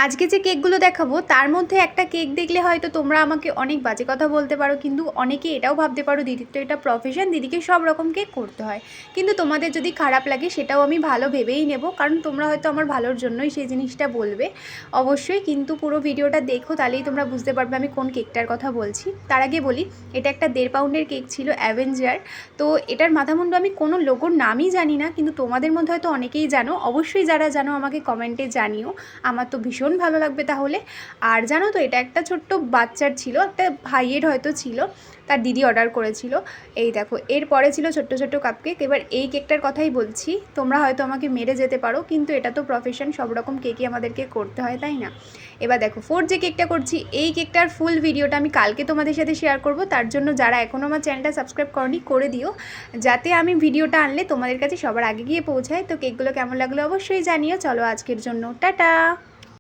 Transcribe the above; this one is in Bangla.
আজকে যে কেকগুলো দেখাবো তার মধ্যে একটা কেক দেখলে হয়তো তোমরা আমাকে অনেক বাজে কথা বলতে পারো, কিন্তু অনেকে এটাও ভাবতে পারো দিদির তো এটা প্রফেশন, দিদিকে সব রকম কেক করতে হয়। কিন্তু তোমাদের যদি খারাপ লাগে সেটাও আমি ভালো ভেবেই নেব, কারণ তোমরা হয়তো আমার ভালোর জন্যই সেই জিনিসটা বলবে অবশ্যই। কিন্তু পুরো ভিডিওটা দেখো, তাহলেই তোমরা বুঝতে পারবে আমি কোন কেকটার কথা বলছি। তার আগে বলি, এটা একটা 1.5 পাউন্ডের কেক ছিল, অ্যাভেঞ্জার। তো এটার মাথামুন্ডু আমি কোনো লোগোর নামই জানি না, কিন্তু তোমাদের মধ্যে হয়তো অনেকেই জানো। অবশ্যই যারা জানো আমাকে কমেন্টে জানিও, আমার তো ভীষণ ভালো লাগবে তাহলে। আর জানো তো, এটা একটা ছোট্ট বাচ্চার ছিল, একটা ভাইয়ের হয়তো ছিল, তার দিদি অর্ডার করেছিল। এই দেখো, এরপরে ছিল ছোট্ট ছোট্ট কাপকেক। এবার এই কেকটার কথাই বলছি। তোমরা হয়তো আমাকে মেরে যেতে পারো, কিন্তু এটা তো প্রফেশন, সব রকম কেকই আমাদেরকে করতে হয়, তাই না? এবার দেখো, 4 যে কেকটা করছি, এই কেকটার ফুল ভিডিওটা আমি কালকে তোমাদের সাথে শেয়ার করব। তার জন্য যারা এখনও আমার চ্যানেলটা সাবস্ক্রাইব করনি, করে দিও, যাতে আমি ভিডিওটা আনলে তোমাদের কাছে সবার আগে গিয়ে পৌঁছায়। তো কেকগুলো কেমন লাগলো অবশ্যই জানিও। চলো আজকের জন্য টাটা।